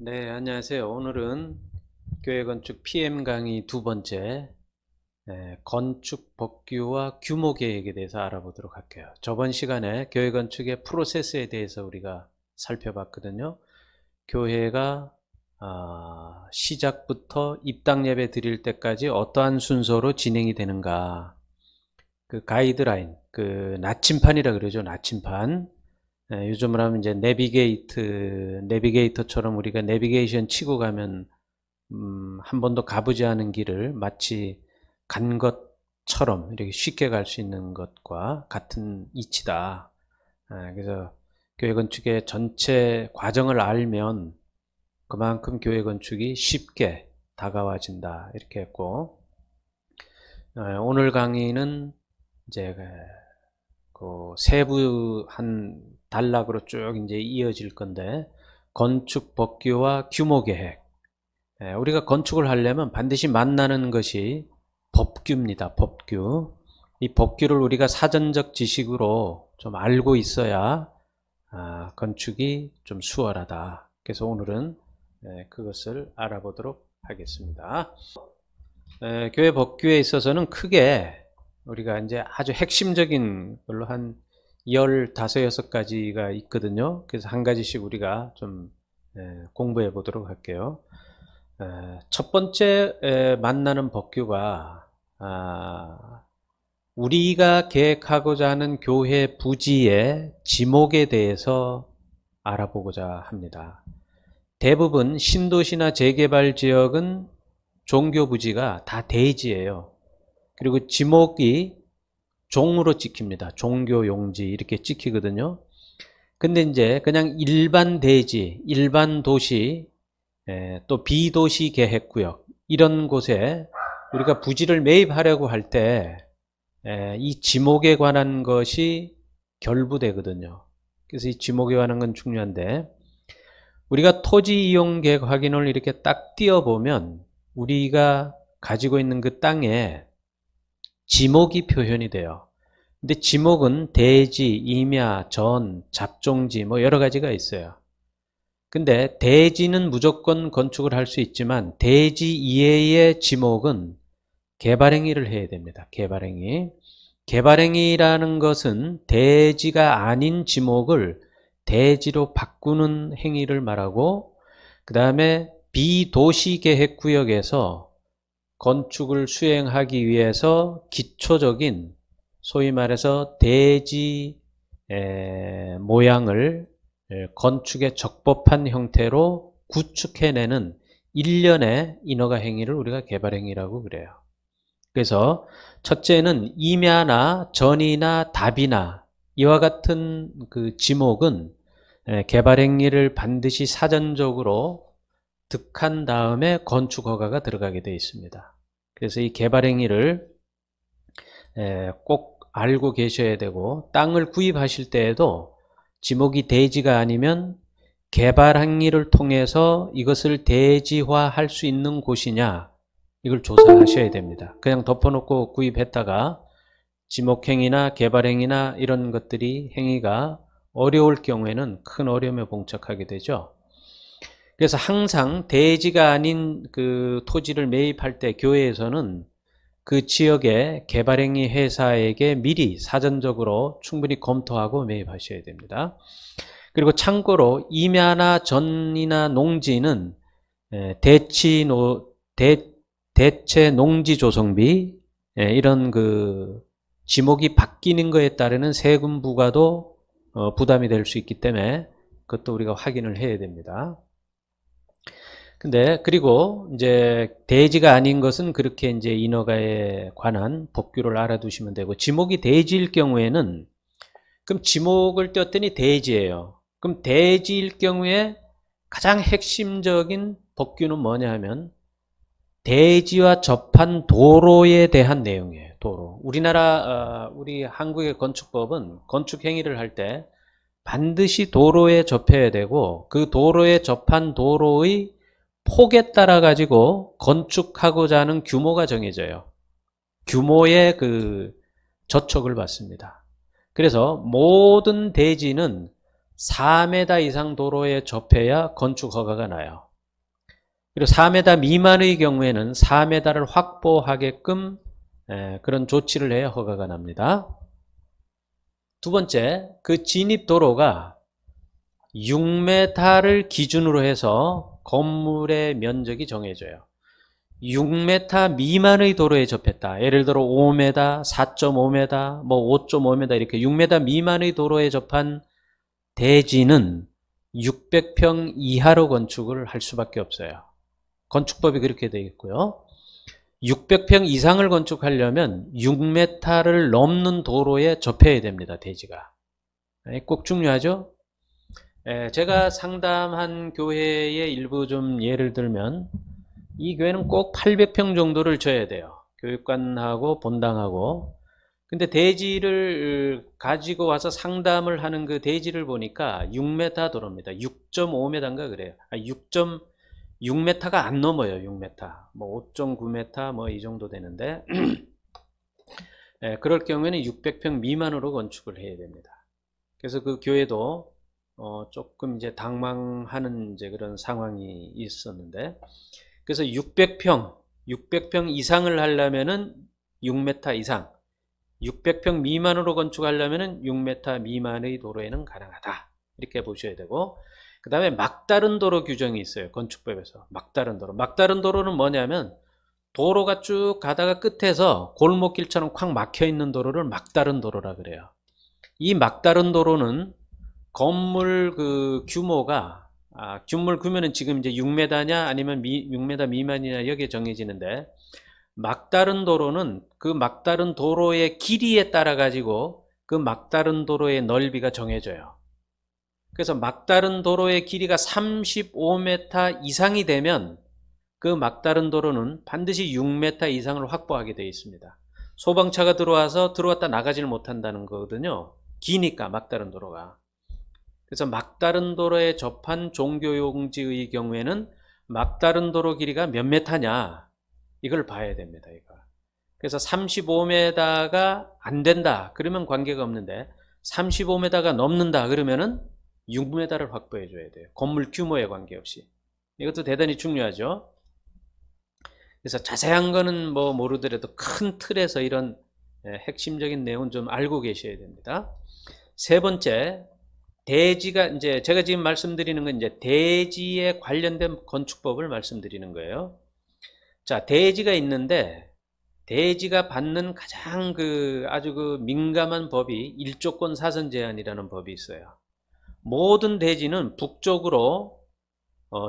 네, 안녕하세요. 오늘은 교회 건축 PM 강의 두 번째, 건축 법규와 규모 계획에 대해서 알아보도록 할게요. 저번 시간에 교회 건축의 프로세스에 대해서 우리가 살펴봤거든요. 교회가 시작부터 입당 예배 드릴 때까지 어떠한 순서로 진행이 되는가, 그 가이드라인, 그 나침판이라 그러죠. 나침판. 요즘으로 하면 이제 내비게이터처럼 우리가 내비게이션 치고 가면 한 번도 가보지 않은 길을 마치 간 것처럼 이렇게 쉽게 갈 수 있는 것과 같은 이치다. 그래서 교회 건축의 전체 과정을 알면 그만큼 교회 건축이 쉽게 다가와진다. 이렇게 했고, 오늘 강의는 이제 그 세부한 단락으로 쭉 이제 이어질 건데, 건축 법규와 규모 계획. 우리가 건축을 하려면 반드시 만나는 것이 법규입니다. 법규. 이 법규를 우리가 사전적 지식으로 좀 알고 있어야 건축이 좀 수월하다. 그래서 오늘은 그것을 알아보도록 하겠습니다. 교회 법규에 있어서는 크게 우리가 이제 아주 핵심적인 걸로 한 15, 6가지가 있거든요. 그래서 한 가지씩 우리가 좀 공부해 보도록 할게요. 첫 번째 만나는 법규가 우리가 계획하고자 하는 교회 부지의 지목에 대해서 알아보고자 합니다. 대부분 신도시나 재개발 지역은 종교 부지가 다 대지예요. 그리고 지목이 종으로 찍힙니다. 종교 용지 이렇게 찍히거든요. 근데 이제 그냥 일반 대지, 일반 도시, 또 비도시 계획구역 이런 곳에 우리가 부지를 매입하려고 할 때 이 지목에 관한 것이 결부되거든요. 그래서 이 지목에 관한 건 중요한데, 우리가 토지 이용 계획 확인을 이렇게 딱 띄워보면 우리가 가지고 있는 그 땅에 지목이 표현이 돼요. 근데 지목은 대지, 임야, 전, 잡종지 뭐 여러 가지가 있어요. 근데 대지는 무조건 건축을 할 수 있지만 대지 이외의 지목은 개발행위를 해야 됩니다. 개발행위. 개발행위라는 것은 대지가 아닌 지목을 대지로 바꾸는 행위를 말하고, 그 다음에 비도시계획구역에서 건축을 수행하기 위해서 기초적인 소위 말해서 대지 모양을 건축에 적법한 형태로 구축해내는 일련의 인허가 행위를 우리가 개발행위라고 그래요. 그래서 첫째는 임야나 전이나 답이나 이와 같은 그 지목은 개발행위를 반드시 사전적으로 득한 다음에 건축 허가가 들어가게 되어 있습니다. 그래서 이 개발행위를 꼭 알고 계셔야 되고, 땅을 구입하실 때에도 지목이 대지가 아니면 개발행위를 통해서 이것을 대지화할 수 있는 곳이냐, 이걸 조사하셔야 됩니다. 그냥 덮어놓고 구입했다가 지목행위나 개발행위나 이런 것들이 행위가 어려울 경우에는 큰 어려움에 봉착하게 되죠. 그래서 항상 대지가 아닌 그 토지를 매입할 때 교회에서는 그 지역의 개발행위 회사에게 미리 사전적으로 충분히 검토하고 매입하셔야 됩니다. 그리고 참고로 임야나 전이나 농지는 대체 농지 조성비 이런 그 지목이 바뀌는 것에 따르는 세금 부과도 부담이 될 수 있기 때문에 그것도 우리가 확인을 해야 됩니다. 근데 그리고 이제 대지가 아닌 것은 그렇게 이제 인허가에 관한 법규를 알아두시면 되고, 지목이 대지일 경우에는 그럼 지목을 띄웠더니 대지예요. 그럼 대지일 경우에 가장 핵심적인 법규는 뭐냐 하면 대지와 접한 도로에 대한 내용이에요. 도로. 우리 한국의 건축법은 건축 행위를 할 때 반드시 도로에 접해야 되고, 그 도로에 접한 도로의 폭에 따라 가지고 건축하고자 하는 규모가 정해져요. 규모의 그 저촉을 받습니다. 그래서 모든 대지는 4m 이상 도로에 접해야 건축 허가가 나요. 그리고 4m 미만의 경우에는 4m를 확보하게끔 그런 조치를 해야 허가가 납니다. 두 번째, 그 진입도로가 6m를 기준으로 해서 건물의 면적이 정해져요. 6m 미만의 도로에 접했다. 예를 들어 5m, 4.5m, 뭐 5.5m 이렇게 6m 미만의 도로에 접한 대지는 600평 이하로 건축을 할 수밖에 없어요. 건축법이 그렇게 되어 있고요. 600평 이상을 건축하려면 6m를 넘는 도로에 접해야 됩니다. 대지가. 꼭 중요하죠? 제가 상담한 교회의 일부 좀 예를 들면 이 교회는 꼭 800평 정도를 줘야 돼요. 교육관하고 본당하고. 근데 대지를 가지고 와서 상담을 하는 그 대지를 보니까 6m 도로입니다. 6.5m인가 그래요. 6.6m가 안 넘어요. 6m. 뭐 5.9m 뭐 이 정도 되는데 그럴 경우에는 600평 미만으로 건축을 해야 됩니다. 그래서 그 교회도 조금 이제 당망하는 이제 그런 상황이 있었는데, 그래서 600평 이상을 하려면은 6m 이상, 600평 미만으로 건축하려면은 6m 미만의 도로에는 가능하다. 이렇게 보셔야 되고, 그 다음에 막다른 도로 규정이 있어요. 건축법에서. 막다른 도로. 막다른 도로는 뭐냐면 도로가 쭉 가다가 끝에서 골목길처럼 콱 막혀 있는 도로를 막다른 도로라 그래요. 이 막다른 도로는 건물 그 규모가 규모를 그러면은 지금 이제 6m냐 아니면 6m 미만이냐 여기에 정해지는데, 막다른 도로는 그 막다른 도로의 길이에 따라 가지고 그 막다른 도로의 넓이가 정해져요. 그래서 막다른 도로의 길이가 35m 이상이 되면 그 막다른 도로는 반드시 6m 이상을 확보하게 되어 있습니다. 소방차가 들어왔다 나가지를 못한다는 거거든요. 기니까 막다른 도로가. 그래서 막다른 도로에 접한 종교용지의 경우에는 막다른 도로 길이가 몇 메타냐 이걸 봐야 됩니다. 이거. 그래서 35m가 안 된다 그러면 관계가 없는데 35m가 넘는다 그러면은 6m를 확보해 줘야 돼요. 건물 규모에 관계없이. 이것도 대단히 중요하죠. 그래서 자세한 거는 뭐 모르더라도 큰 틀에서 이런 핵심적인 내용은 좀 알고 계셔야 됩니다. 세 번째, 대지가 이제 제가 지금 말씀드리는 건 이제 대지에 관련된 건축법을 말씀드리는 거예요. 자, 대지가 있는데 대지가 받는 가장 아주 민감한 법이 일조권 사선 제한이라는 법이 있어요. 모든 대지는 북쪽으로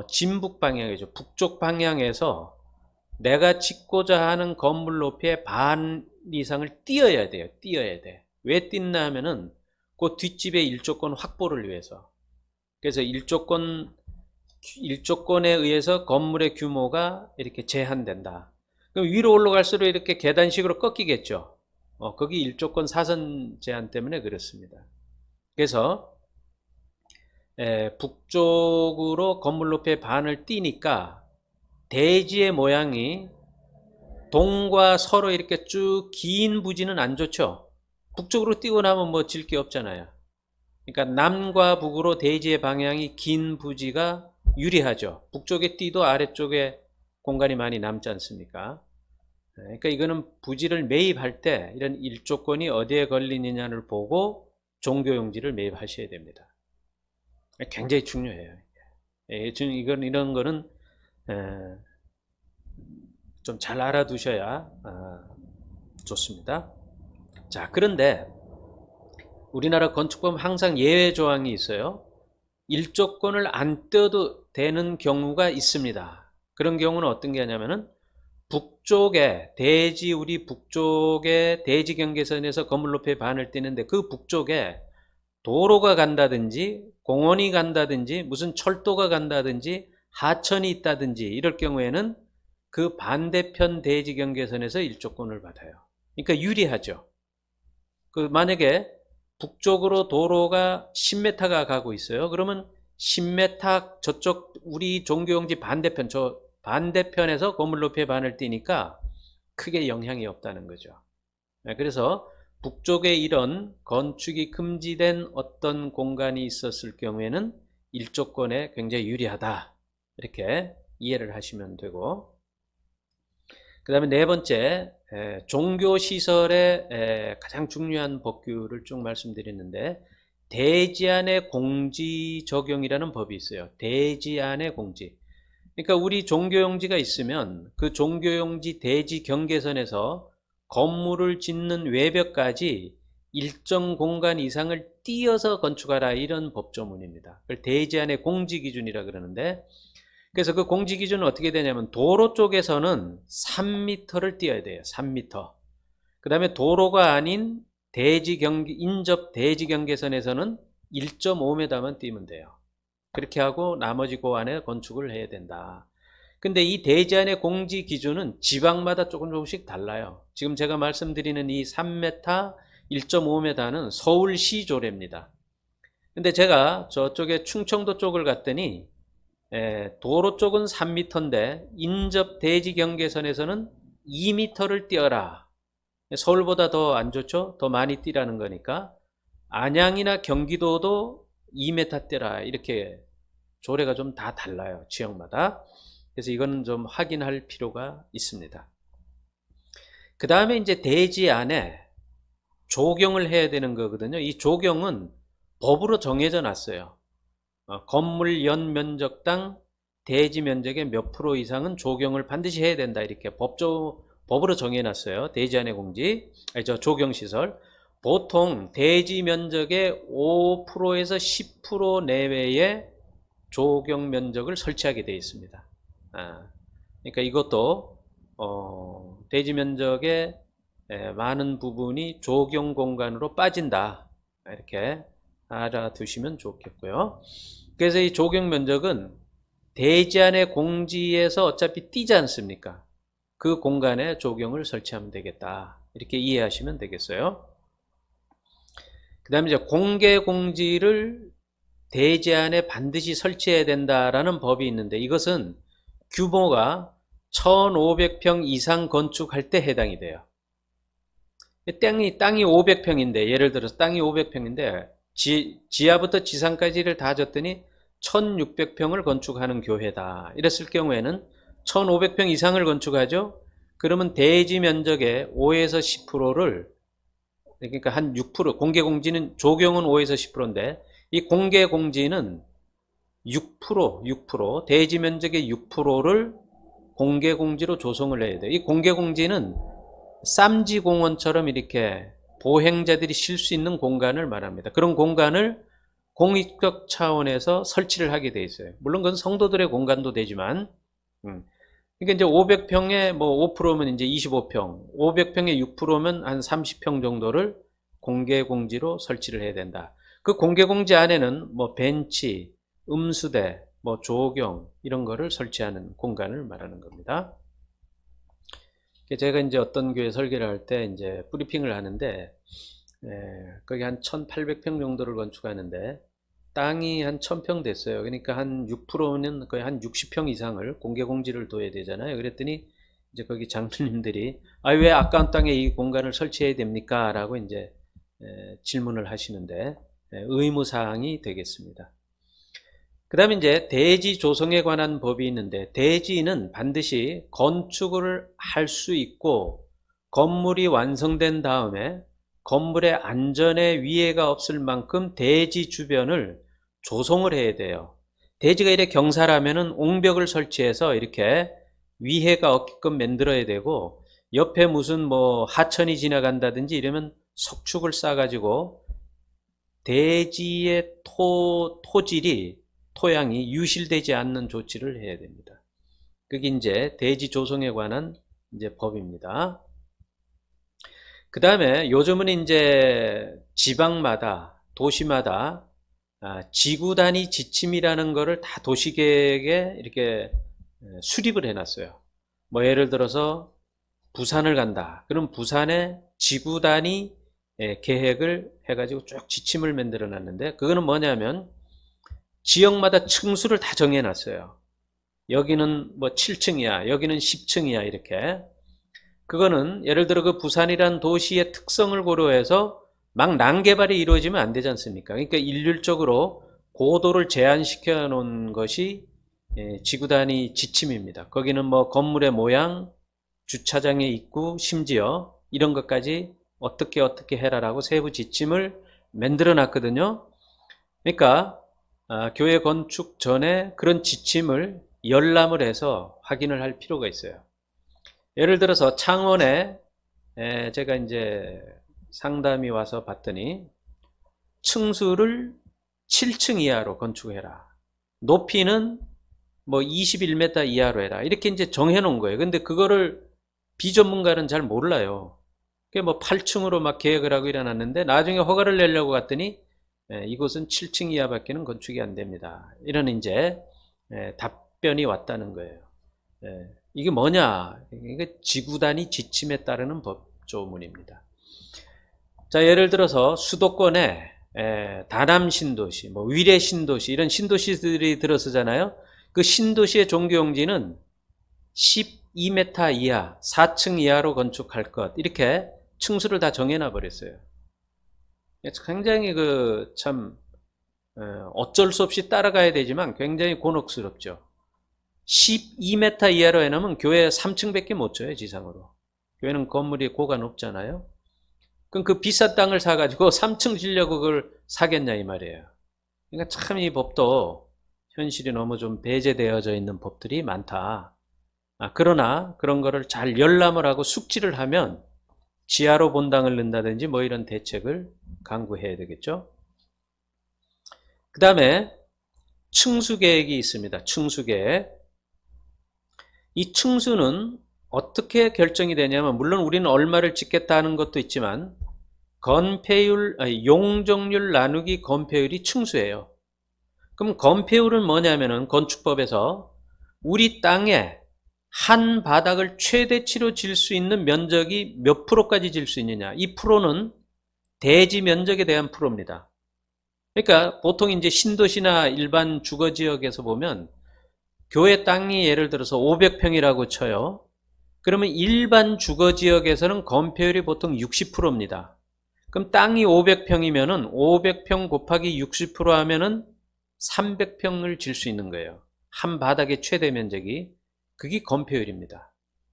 진북 방향이죠. 북쪽 방향에서 내가 짓고자 하는 건물 높이의 반 이상을 띄어야 돼요. 띄어야 돼. 왜 띄나 하면은 그 뒷집의 일조권 확보를 위해서. 그래서 일조권에 의해서 건물의 규모가 이렇게 제한된다. 그럼 위로 올라갈수록 이렇게 계단식으로 꺾이겠죠. 거기 일조권 사선 제한 때문에 그렇습니다. 그래서 북쪽으로 건물 높이의 반을 띄니까 대지의 모양이 동과 서로 이렇게 쭉 긴 부지는 안 좋죠. 북쪽으로 띄고 나면 뭐 질 게 없잖아요. 그러니까 남과 북으로 대지의 방향이 긴 부지가 유리하죠. 북쪽에 띄도 아래쪽에 공간이 많이 남지 않습니까? 그러니까 이거는 부지를 매입할 때 이런 일조권이 어디에 걸리느냐를 보고 종교용지를 매입하셔야 됩니다. 굉장히 중요해요. 이런 거는 좀 잘 알아두셔야 좋습니다. 자, 그런데 우리나라 건축법은 항상 예외 조항이 있어요. 일조권을 안 떼도 되는 경우가 있습니다. 그런 경우는 어떤 게 하냐면은 북쪽에 우리 북쪽에 대지 경계선에서 건물 높이의 반을 띄는데 그 북쪽에 도로가 간다든지 공원이 간다든지 무슨 철도가 간다든지 하천이 있다든지 이럴 경우에는 그 반대편 대지 경계선에서 일조권을 받아요. 그러니까 유리하죠. 만약에 북쪽으로 도로가 10m가 가고 있어요. 그러면 10m 저쪽 우리 종교용지 반대편 반대편에서 건물 높이의 반을 띄니까 크게 영향이 없다는 거죠. 그래서 북쪽에 이런 건축이 금지된 어떤 공간이 있었을 경우에는 일조권에 굉장히 유리하다. 이렇게 이해를 하시면 되고, 그 다음에 네 번째, 종교시설의 가장 중요한 법규를 쭉 말씀드렸는데, 대지안의 공지 적용이라는 법이 있어요. 대지안의 공지. 그러니까 우리 종교용지가 있으면 그 종교용지 대지 경계선에서 건물을 짓는 외벽까지 일정 공간 이상을 띄어서 건축하라, 이런 법조문입니다. 그걸 대지안의 공지 기준이라 그러는데, 그래서 그 공지 기준은 어떻게 되냐면 도로 쪽에서는 3m를 띄어야 돼요. 3m. 그 다음에 도로가 아닌 인접 대지 경계선에서는 1.5m만 띄면 돼요. 그렇게 하고 나머지 그 안에 건축을 해야 된다. 근데 이 대지안의 공지 기준은 지방마다 조금씩 달라요. 지금 제가 말씀드리는 이 3m, 1.5m는 서울시 조례입니다. 근데 제가 저쪽에 충청도 쪽을 갔더니 도로 쪽은 3m인데 인접 대지 경계선에서는 2m를 띄어라. 서울보다 더 안 좋죠? 더 많이 띄라는 거니까. 안양이나 경기도도 2m 띄라, 이렇게 조례가 좀 다 달라요, 지역마다. 그래서 이거는 좀 확인할 필요가 있습니다. 그 다음에 이제 대지 안에 조경을 해야 되는 거거든요. 이 조경은 법으로 정해져 놨어요. 건물 연면적당 대지 면적의 몇 프로 이상은 조경을 반드시 해야 된다, 이렇게 법으로 정해놨어요. 대지안의 공지, 조경시설. 보통 대지 면적의 5%에서 10% 내외의 조경 면적을 설치하게 되어 있습니다. 그러니까 이것도 대지 면적의 많은 부분이 조경 공간으로 빠진다, 이렇게 알아두시면 좋겠고요. 그래서 이 조경 면적은 대지안의 공지에서 어차피 띄지 않습니까? 그 공간에 조경을 설치하면 되겠다, 이렇게 이해하시면 되겠어요. 그 다음에 이제 공개 공지를 대지안에 반드시 설치해야 된다라는 법이 있는데, 이것은 규모가 1500평 이상 건축할 때 해당이 돼요. 땅이 500평인데, 예를 들어서 땅이 500평인데 지하부터 지상까지를 다 졌더니 1600평을 건축하는 교회다, 이랬을 경우에는 1500평 이상을 건축하죠. 그러면 대지 면적의 5에서 10%를, 그러니까 한 6%, 공개공지는 조경은 5에서 10%인데 이 공개공지는 6%, 대지 면적의 6%를 공개공지로 조성을 해야 돼요. 이 공개공지는 쌈지공원처럼 이렇게 보행자들이 쉴 수 있는 공간을 말합니다. 그런 공간을 공익적 차원에서 설치를 하게 돼 있어요. 물론 그건 성도들의 공간도 되지만, 그러니까 이제 500평에 뭐 5%면 이제 25평, 500평에 6%면 한 30평 정도를 공개공지로 설치를 해야 된다. 그 공개공지 안에는 뭐 벤치, 음수대, 뭐 조경, 이런 거를 설치하는 공간을 말하는 겁니다. 제가 이제 어떤 교회 설계를 할 때 이제 브리핑을 하는데, 거기 한 1800평 정도를 건축하는데 땅이 한 1000평 됐어요. 그러니까 한 6%는 거의 한 60평 이상을 공개공지를 둬야 되잖아요. 그랬더니 이제 거기 장로님들이 왜 아까운 땅에 이 공간을 설치해야 됩니까? 라고 이제 질문을 하시는데, 의무사항이 되겠습니다. 그 다음에 이제 대지 조성에 관한 법이 있는데, 대지는 반드시 건축을 할 수 있고 건물이 완성된 다음에 건물의 안전에 위해가 없을 만큼 대지 주변을 조성을 해야 돼요. 대지가 이렇게 경사라면은 옹벽을 설치해서 이렇게 위해가 없게끔 만들어야 되고, 옆에 무슨 뭐 하천이 지나간다든지 이러면 석축을 쌓아가지고 대지의 토양이 유실되지 않는 조치를 해야 됩니다. 그게 이제 대지 조성에 관한 이제 법입니다. 그 다음에 요즘은 이제 지방마다, 도시마다 지구 단위 지침이라는 거를 다 도시계획에 이렇게 수립을 해놨어요. 뭐 예를 들어서 부산을 간다. 그럼 부산에 지구 단위 계획을 해가지고 쭉 지침을 만들어 놨는데, 그거는 뭐냐면 지역마다 층수를 다 정해놨어요. 여기는 뭐 7층이야, 여기는 10층이야, 이렇게. 그거는 예를 들어 그 부산이란 도시의 특성을 고려해서 막 난개발이 이루어지면 안 되지 않습니까? 그러니까 일률적으로 고도를 제한시켜 놓은 것이 지구 단위 지침입니다. 거기는 뭐 건물의 모양, 주차장의 입구, 심지어 이런 것까지 어떻게 해라라고 세부 지침을 만들어 놨거든요. 그러니까 교회 건축 전에 그런 지침을 열람을 해서 확인을 할 필요가 있어요. 예를 들어서 창원에 제가 이제 상담이 와서 봤더니 층수를 7층 이하로 건축해라. 높이는 뭐 21m 이하로 해라. 이렇게 이제 정해 놓은 거예요. 근데 그거를 비전문가는 잘 몰라요. 그게 뭐 8층으로 막 계획을 하고 일어났는데 나중에 허가를 내려고 갔더니 이곳은 7층 이하밖에는 건축이 안 됩니다. 이런 이제 답변이 왔다는 거예요. 이게 뭐냐? 이게 지구 단위 지침에 따르는 법조문입니다. 자, 예를 들어서 수도권에 다남 신도시, 뭐 위례 신도시 이런 신도시들이 들어서잖아요. 그 신도시의 종교용지는 12m 이하, 4층 이하로 건축할 것 이렇게 층수를 다 정해놔 버렸어요. 굉장히 참 어쩔 수 없이 따라가야 되지만 굉장히 곤혹스럽죠. 12m 이하로 해놓으면 교회 3층밖에 못 줘요, 지상으로. 교회는 건물이 고가 높잖아요. 그럼 그 비싼 땅을 사가지고 3층 지려고 그걸 사겠냐 이 말이에요. 그러니까 참 이 법도 현실이 너무 좀 배제되어져 있는 법들이 많다. 그러나 그런 거를 잘 열람을 하고 숙지를 하면 지하로 본당을 넣는다든지 뭐 이런 대책을 강구해야 되겠죠. 그 다음에 층수계획이 있습니다. 층수계획. 이 층수는 어떻게 결정이 되냐면 물론 우리는 얼마를 짓겠다 하는 것도 있지만 용적률 나누기 건폐율이 층수예요. 그럼 건폐율은 뭐냐면은 건축법에서 우리 땅에 한 바닥을 최대치로 질 수 있는 면적이 몇 프로까지 질 수 있느냐. 이 프로는 대지 면적에 대한 프로입니다. 그러니까 보통 이제 신도시나 일반 주거지역에서 보면 교회 땅이 예를 들어서 500평이라고 쳐요. 그러면 일반 주거지역에서는 건폐율이 보통 60%입니다. 그럼 땅이 500평이면은 500평 곱하기 60% 하면은 300평을 질 수 있는 거예요. 한 바닥의 최대 면적이. 그게 건폐율입니다.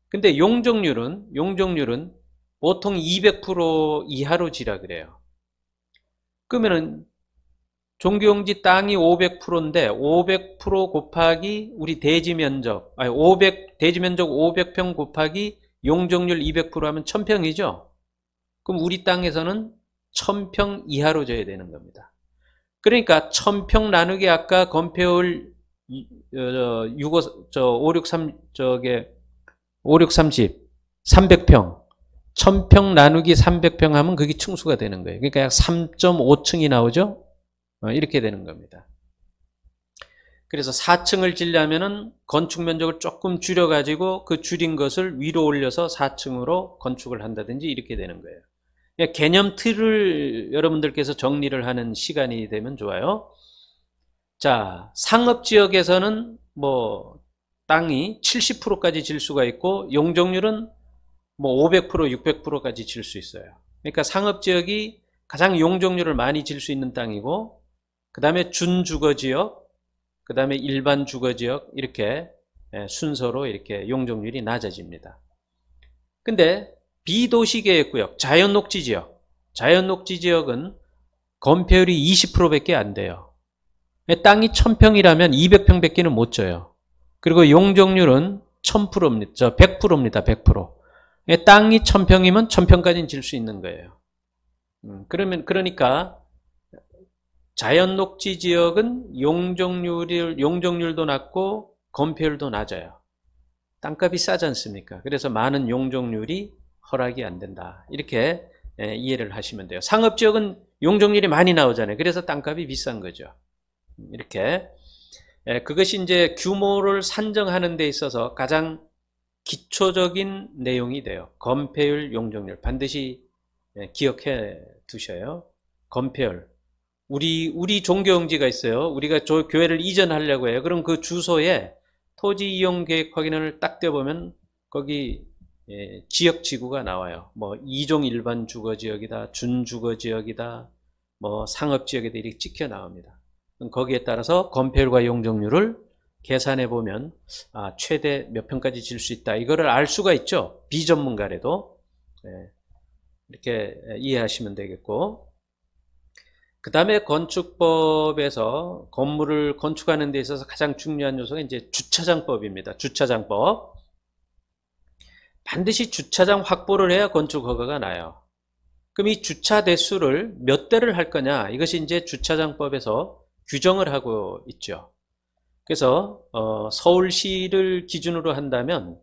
근데 용적률은 보통 200% 이하로 지라 그래요. 그러면은 종교용지 땅이 500%인데 500% 곱하기 우리 대지 면적, 대지 면적 500평 곱하기 용적률 200% 하면 1000평이죠. 그럼 우리 땅에서는 1000평 이하로 져야 되는 겁니다. 그러니까 1000평 나누기 아까 건폐율 300평 1000평 나누기 300평 하면 그게 층수가 되는 거예요. 그러니까 약 3.5층이 나오죠. 이렇게 되는 겁니다. 그래서 4층을 지려면은 건축 면적을 조금 줄여가지고 그 줄인 것을 위로 올려서 4층으로 건축을 한다든지 이렇게 되는 거예요. 개념 틀을 여러분들께서 정리를 하는 시간이 되면 좋아요. 자, 상업지역에서는 뭐 땅이 70%까지 질 수가 있고 용적률은 뭐 500%, 600%까지 질 수 있어요. 그러니까 상업지역이 가장 용적률을 많이 질 수 있는 땅이고 그 다음에 준주거지역, 그 다음에 일반 주거지역 이렇게 순서로 이렇게 용적률이 낮아집니다. 근데 비도시계획구역, 자연녹지지역은 건폐율이 20%밖에 안 돼요. 땅이 1000평이라면 200평밖에는 못 져요. 그리고 용적률은 1000%입니다. 100%입니다. 100%. 땅이 1000평이면 1000평까지는 질 수 있는 거예요. 그러니까 자연녹지 지역은 용적률도 낮고 건폐율도 낮아요. 땅값이 싸지 않습니까? 그래서 많은 용적률이 허락이 안 된다. 이렇게 이해를 하시면 돼요. 상업지역은 용적률이 많이 나오잖아요. 그래서 땅값이 비싼 거죠. 이렇게 그것이 이제 규모를 산정하는 데 있어서 가장 기초적인 내용이 돼요. 건폐율, 용적률 반드시 기억해 두셔요. 건폐율. 우리 종교용지가 있어요. 우리가 교회를 이전하려고 해요. 그럼 그 주소에 토지 이용 계획 확인을 딱 떼보면 거기 지역 지구가 나와요. 뭐 2종 일반 주거지역이다, 준주거지역이다, 뭐 상업지역이다 이렇게 찍혀 나옵니다. 거기에 따라서 건폐율과 용적률을 계산해 보면 최대 몇 평까지 질 수 있다. 이거를 알 수가 있죠. 비전문가라도. 이렇게 이해하시면 되겠고, 그 다음에 건축법에서 건물을 건축하는 데 있어서 가장 중요한 요소가 이제 주차장법입니다. 주차장법. 반드시 주차장 확보를 해야 건축 허가가 나요. 그럼 이 주차 대수를 몇 대를 할 거냐? 이것이 이제 주차장법에서 규정을 하고 있죠. 그래서 서울시를 기준으로 한다면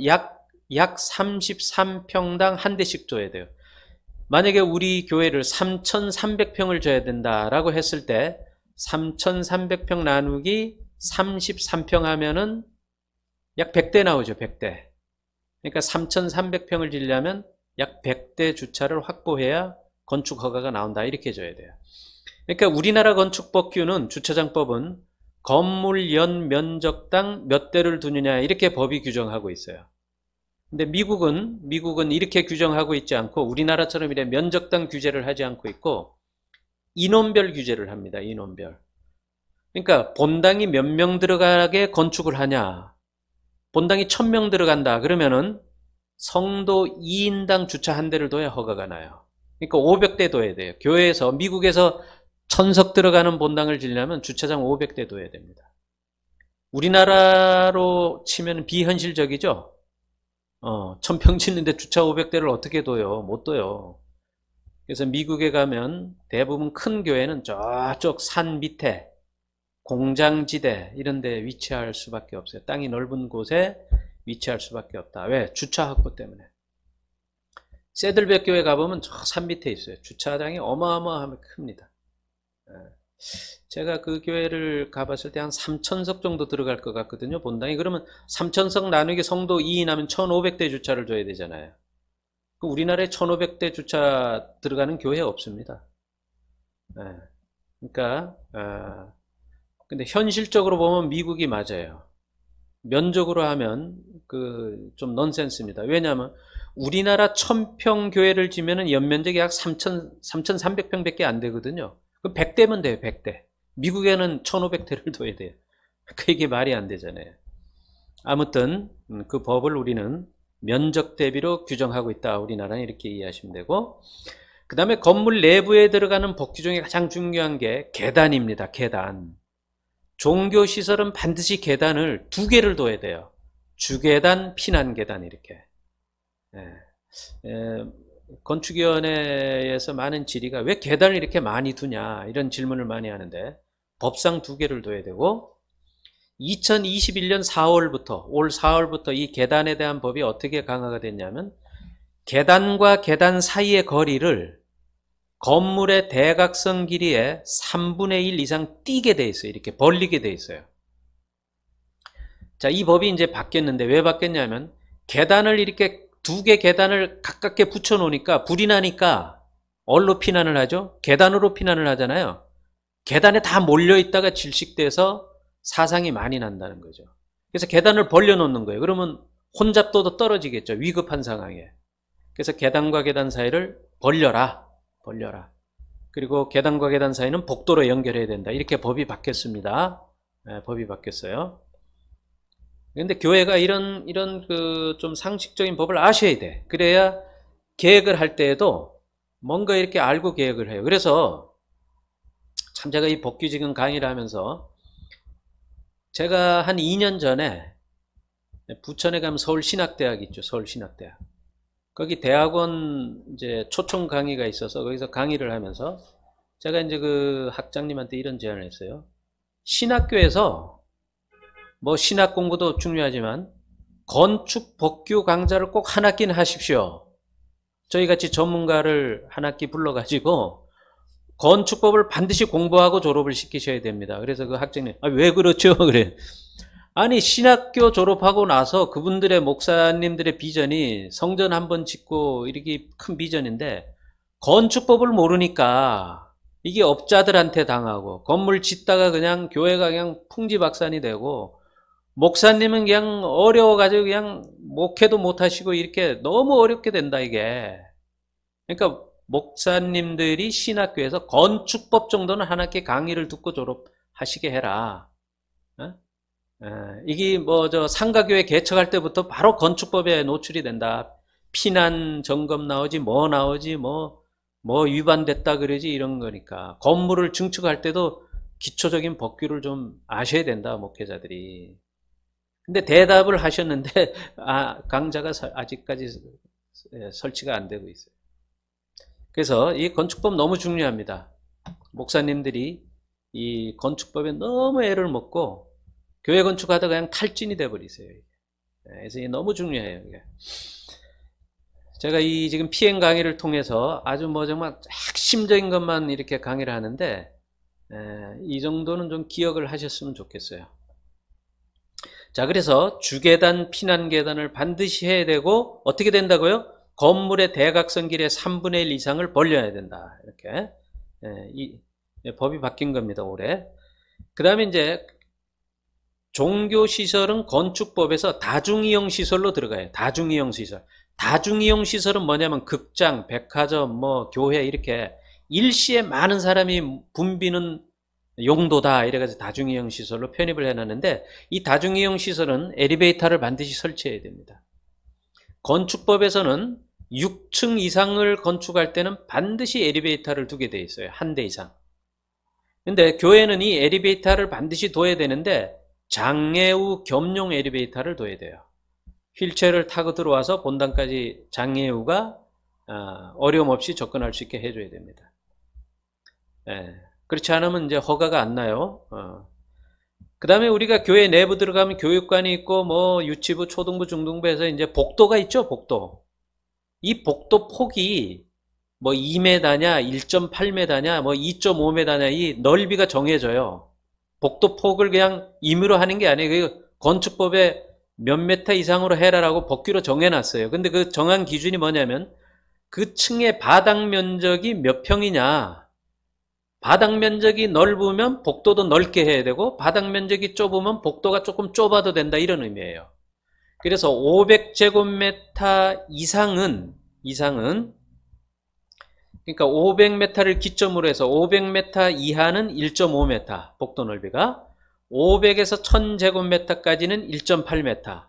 약 33평당 한 대씩 줘야 돼요. 만약에 우리 교회를 3,300평을 줘야 된다라고 했을 때 3,300평 나누기 33평 하면은 약 100대 나오죠. 100대. 그러니까 3,300평을 지려면 약 100대 주차를 확보해야 건축 허가가 나온다. 이렇게 줘야 돼요. 그러니까 우리나라 건축법규는, 주차장법은 건물 연 면적당 몇 대를 두느냐 이렇게 법이 규정하고 있어요. 근데 미국은 이렇게 규정하고 있지 않고 우리나라처럼 이래 면적당 규제를 하지 않고 있고 인원별 규제를 합니다. 인원별. 그러니까 본당이 몇 명 들어가게 건축을 하냐. 본당이 1000명 들어간다. 그러면은 성도 2인당 주차 한 대를 둬야 허가가 나요. 그러니까 500대 둬야 돼요. 교회에서, 미국에서 1000석 들어가는 본당을 지려면 주차장 500대 둬야 됩니다. 우리나라로 치면 비현실적이죠? 1000평 짓는데 주차 500대를 어떻게 둬요? 못 둬요. 그래서 미국에 가면 대부분 큰 교회는 저쪽 산 밑에 공장지대 이런 데 위치할 수밖에 없어요. 땅이 넓은 곳에 위치할 수밖에 없다. 왜? 주차 확보 때문에. 새들백 교회 가보면 저 산 밑에 있어요. 주차장이 어마어마하게 큽니다. 제가 그 교회를 가봤을 때 한 3000석 정도 들어갈 것 같거든요. 본당이. 그러면 3000석 나누기 성도 2인 하면 1500대 주차를 줘야 되잖아요. 우리나라에 1500대 주차 들어가는 교회 없습니다. 그러니까 근데 현실적으로 보면 미국이 맞아요. 면적으로 하면 좀 넌센스입니다. 왜냐하면 우리나라 1000평 교회를 지면은 연면적이 약 3300평 밖에 안 되거든요. 그럼 100대면 돼요. 100대. 미국에는 1500대를 둬야 돼요. 이게 말이 안 되잖아요. 아무튼 그 법을 우리는 면적 대비로 규정하고 있다. 우리나라는 이렇게 이해하시면 되고, 그 다음에 건물 내부에 들어가는 법규 중에 가장 중요한 게 계단입니다. 계단. 종교시설은 반드시 계단을 2개를 둬야 돼요. 주계단, 피난계단 이렇게. 건축위원회에서 많은 질의가 왜 계단을 이렇게 많이 두냐 이런 질문을 많이 하는데, 법상 2개를 둬야 되고, 2021년 4월부터 올 4월부터 이 계단에 대한 법이 어떻게 강화가 됐냐면, 계단과 계단 사이의 거리를 건물의 대각선 길이의 3분의 1 이상 띄게 돼 있어요. 이렇게 벌리게 돼 있어요. 자, 이 법이 이제 바뀌었는데 왜 바뀌었냐면, 계단을 이렇게 2개 계단을 가깝게 붙여 놓으니까 불이 나니까 어디로 피난을 하죠? 계단으로 피난을 하잖아요. 계단에 다 몰려 있다가 질식돼서 사상이 많이 난다는 거죠. 그래서 계단을 벌려 놓는 거예요. 그러면 혼잡도도 떨어지겠죠. 위급한 상황에. 그래서 계단과 계단 사이를 벌려라. 그리고 계단과 계단 사이는 복도로 연결해야 된다. 이렇게 법이 바뀌었습니다. 법이 바뀌었어요. 그런데 교회가 이런 좀 상식적인 법을 아셔야 돼. 그래야 계획을 할 때에도 뭔가 이렇게 알고 계획을 해요. 그래서 참 제가 이 법규지금 강의를 하면서, 제가 한 2년 전에 부천에 가면 서울신학대학 있죠. 서울신학대학. 거기 대학원 이제 초청 강의가 있어서 거기서 강의를 하면서 제가 이제 그 학장님한테 이런 제안을 했어요. 신학교에서 뭐 신학 공부도 중요하지만 건축 법규 강좌를 꼭 한 학기는 하십시오. 저희 같이 전문가를 한 학기 불러가지고 건축법을 반드시 공부하고 졸업을 시키셔야 됩니다. 그래서 그 학장님, 왜 그렇죠? 그래. 아니, 신학교 졸업하고 나서 그분들의 목사님들의 비전이 성전 한번 짓고 이렇게 큰 비전인데, 건축법을 모르니까 이게 업자들한테 당하고, 건물 짓다가 그냥 교회가 그냥 풍지박산이 되고, 목사님은 그냥 어려워가지고 그냥 목회도 못하시고 이렇게 너무 어렵게 된다, 이게. 그러니까 목사님들이 신학교에서 건축법 정도는 한 학기 강의를 듣고 졸업하시게 해라. 이게 뭐 저 상가교회 개척할 때부터 바로 건축법에 노출이 된다. 피난 점검 나오지 뭐 나오지 뭐 위반됐다 그러지 이런 거니까 건물을 증축할 때도 기초적인 법규를 좀 아셔야 된다 목회자들이. 근데 대답을 하셨는데 강좌가 아직까지 설치가 안 되고 있어요. 그래서 이 건축법 너무 중요합니다. 목사님들이 이 건축법에 너무 애를 먹고 교회 건축하다가 그냥 탈진이 돼버리세요. 그래서 이게 너무 중요해요. 이게. 제가 이 지금 피행 강의를 통해서 아주 뭐 정말 핵심적인 것만 이렇게 강의를 하는데 이 정도는 좀 기억을 하셨으면 좋겠어요. 자, 그래서 주계단, 피난계단을 반드시 해야 되고 어떻게 된다고요? 건물의 대각선 길의 3분의 1 이상을 벌려야 된다. 이렇게 법이 바뀐 겁니다. 올해. 그 다음에 이제 종교시설은 건축법에서 다중이용 시설로 들어가요. 다중이용 시설. 다중이용 시설은 뭐냐면 극장, 백화점, 뭐 교회 이렇게 일시에 많은 사람이 붐비는 용도다 이래가지고 다중이용 시설로 편입을 해놨는데 이 다중이용 시설은 엘리베이터를 반드시 설치해야 됩니다. 건축법에서는 6층 이상을 건축할 때는 반드시 엘리베이터를 두게 돼 있어요. 한 대 이상. 근데 교회는 이 엘리베이터를 반드시 둬야 되는데 장애우 겸용 엘리베이터를 둬야 돼요. 휠체어를 타고 들어와서 본당까지 장애우가 어려움 없이 접근할 수 있게 해줘야 됩니다. 그렇지 않으면 이제 허가가 안 나요. 그 다음에 우리가 교회 내부 들어가면 교육관이 있고 뭐 유치부, 초등부, 중등부에서 이제 복도가 있죠. 복도. 이 복도 폭이 뭐 2m냐, 1.8m냐, 뭐 2.5m냐 이 넓이가 정해져요. 복도 폭을 그냥 임의로 하는 게 아니에요. 건축법에 몇 미터 이상으로 해라라고 법규로 정해놨어요. 근데 그 정한 기준이 뭐냐면 그 층의 바닥 면적이 몇 평이냐. 바닥 면적이 넓으면 복도도 넓게 해야 되고 바닥 면적이 좁으면 복도가 조금 좁아도 된다 이런 의미예요. 그래서 500제곱미터 이상은 그러니까 500m를 기점으로 해서 500m 이하는 1.5m 복도 넓이가 500에서 1000제곱미터까지는 1.8m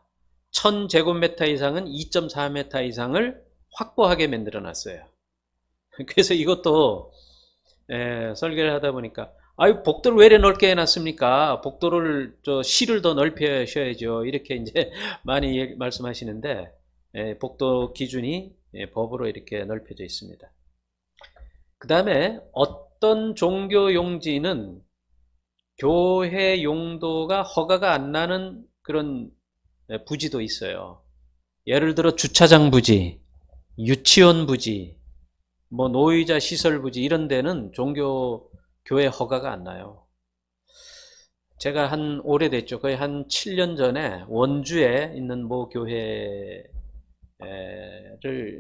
1000제곱미터 이상은 2.4m 이상을 확보하게 만들어 놨어요. 그래서 이것도 설계를 하다 보니까 복도를 왜 이렇게 넓게 해놨습니까? 복도를 실을 더 넓히셔야죠. 이렇게 이제 많이 말씀하시는데 복도 기준이 법으로 이렇게 넓혀져 있습니다. 그 다음에 어떤 종교 용지는 교회 용도가 허가가 안 나는 그런 부지도 있어요. 예를 들어 주차장 부지, 유치원 부지, 뭐 노이자 시설 부지 이런 데는 교회 허가가 안 나요. 제가 오래됐죠. 거의 한 7년 전에 원주에 있는 모 교회를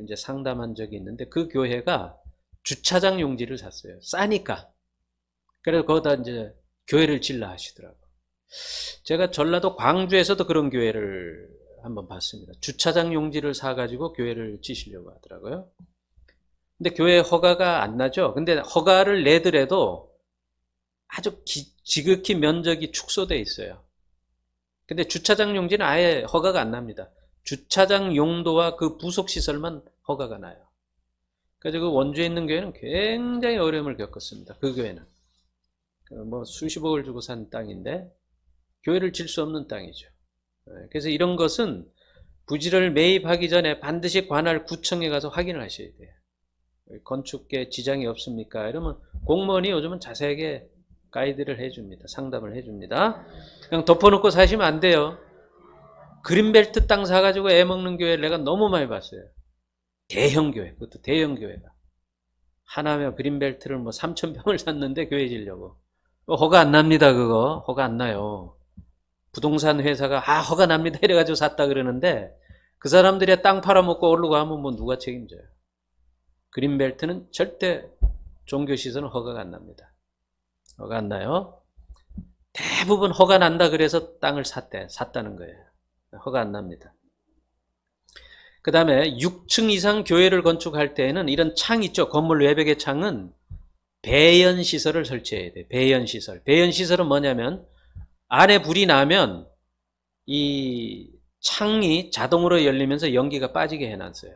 이제 상담한 적이 있는데 그 교회가 주차장 용지를 샀어요. 싸니까. 그래서 거기다 이제 교회를 질러 하시더라고요. 제가 전라도 광주에서도 그런 교회를 한번 봤습니다. 주차장 용지를 사가지고 교회를 지시려고 하더라고요. 근데 교회 허가가 안 나죠. 근데 허가를 내더라도 아주 지극히 면적이 축소되어 있어요. 근데 주차장 용지는 아예 허가가 안 납니다. 주차장 용도와 그 부속시설만 허가가 나요. 그래서 그 원주에 있는 교회는 굉장히 어려움을 겪었습니다. 그 교회는. 뭐 수십억을 주고 산 땅인데 교회를 질 수 없는 땅이죠. 그래서 이런 것은 부지를 매입하기 전에 반드시 관할 구청에 가서 확인을 하셔야 돼요. 건축에 지장이 없습니까? 이러면 공무원이 요즘은 자세하게 가이드를 해줍니다. 상담을 해줍니다. 그냥 덮어놓고 사시면 안 돼요. 그린벨트 땅 사가지고 애먹는 교회를 내가 너무 많이 봤어요. 대형 교회, 그것도 대형 교회가. 하나며 그린벨트를 뭐 3,000평을 샀는데 교회 지려고. 허가 안 납니다, 그거. 허가 안 나요. 부동산 회사가, 허가 납니다. 이래가지고 샀다 그러는데, 그 사람들이 땅 팔아먹고 오르고 하면 뭐 누가 책임져요. 그린벨트는 절대 종교시설은 허가가 안 납니다. 허가 안 나요. 대부분 허가 난다 그래서 땅을 샀다는 거예요. 허가 안 납니다. 그 다음에 6층 이상 교회를 건축할 때에는 이런 창 있죠. 건물 외벽의 창은 배연시설을 설치해야 돼요. 배연시설. 배연시설은 뭐냐면 안에 불이 나면 이 창이 자동으로 열리면서 연기가 빠지게 해놨어요.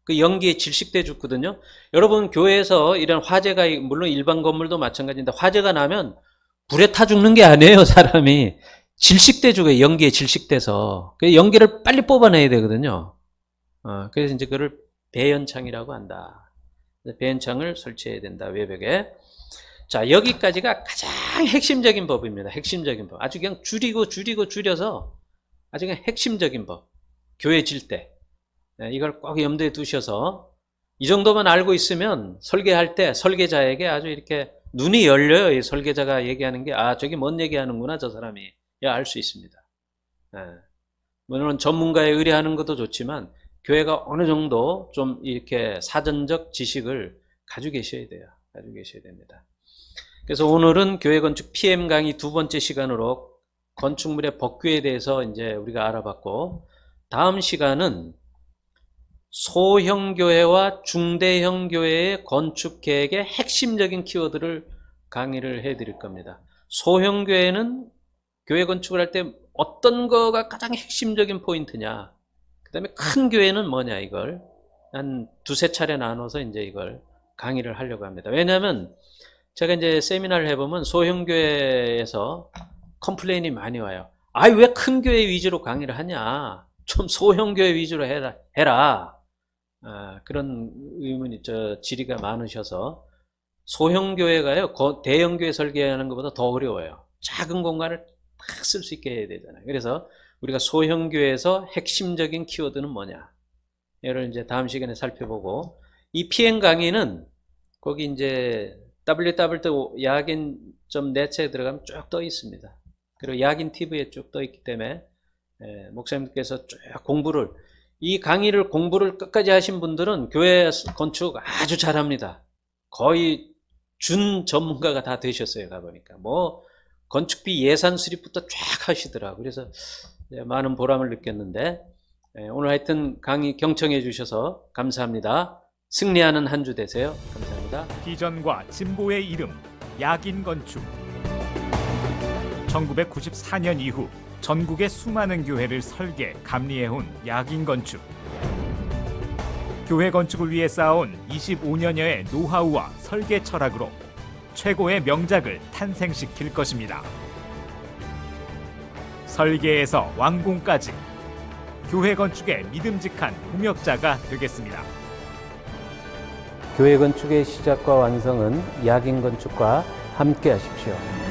그 연기에 질식돼 죽거든요. 여러분 교회에서 이런 화재가, 물론 일반 건물도 마찬가지인데 화재가 나면 불에 타 죽는 게 아니에요. 사람이 질식돼 죽어요. 연기에 질식돼서. 그 연기를 빨리 뽑아내야 되거든요. 그래서 이제 그걸 배연창이라고 한다. 배연창을 설치해야 된다, 외벽에. 자, 여기까지가 가장 핵심적인 법입니다. 핵심적인 법. 아주 그냥 줄여서 아주 그냥 핵심적인 법. 교회 질 때. 이걸 꼭 염두에 두셔서 이 정도만 알고 있으면 설계할 때 설계자에게 아주 이렇게 눈이 열려요. 이 설계자가 얘기하는 게, 아, 저기 뭔 얘기하는구나, 저 사람이. 알 수 있습니다. 물론 전문가에 의뢰하는 것도 좋지만 교회가 어느 정도 좀 이렇게 사전적 지식을 가지고 계셔야 돼요. 가지고 계셔야 됩니다. 그래서 오늘은 교회 건축 PM 강의 2번째 시간으로 건축물의 법규에 대해서 이제 우리가 알아봤고, 다음 시간은 소형 교회와 중대형 교회의 건축 계획의 핵심적인 키워드를 강의를 해드릴 겁니다. 소형 교회는 교회 건축을 할 때 어떤 거가 가장 핵심적인 포인트냐, 그 다음에 큰 교회는 뭐냐, 이걸 한 두세 차례 나눠서 이제 이걸 강의를 하려고 합니다. 왜냐하면 제가 이제 세미나를 해보면 소형 교회에서 컴플레인이 많이 와요. 아이, 왜 큰 교회 위주로 강의를 하냐, 좀 소형 교회 위주로 해라. 그런 의문이, 질의가 많으셔서, 소형 교회가요, 대형 교회 설계하는 것보다 더 어려워요. 작은 공간을 딱 쓸 수 있게 해야 되잖아요. 그래서 우리가 소형 교회에서 핵심적인 키워드는 뭐냐, 이를 이제 다음 시간에 살펴보고, 이 PM 강의는 거기 이제 www.yakin.net에 들어가면 쭉 떠 있습니다. 그리고 야긴 TV에 쭉 떠 있기 때문에 목사님께서 쭉 이 강의를 공부를 끝까지 하신 분들은 교회 건축 아주 잘합니다. 거의 준 전문가가 다 되셨어요. 가보니까 뭐 건축비 예산 수립부터 쫙 하시더라고요. 그래서 많은 보람을 느꼈는데, 오늘 하여튼 강의 경청해 주셔서 감사합니다. 승리하는 한 주 되세요. 감사합니다. 비전과 진보의 이름, 야긴 건축. 1994년 이후 전국의 수많은 교회를 설계, 감리해온 야긴 건축. 교회 건축을 위해 쌓아온 25년여의 노하우와 설계 철학으로 최고의 명작을 탄생시킬 것입니다. 설계에서 완공까지 교회 건축의 믿음직한 동역자가 되겠습니다. 교회 건축의 시작과 완성은 야긴 건축과 함께 하십시오.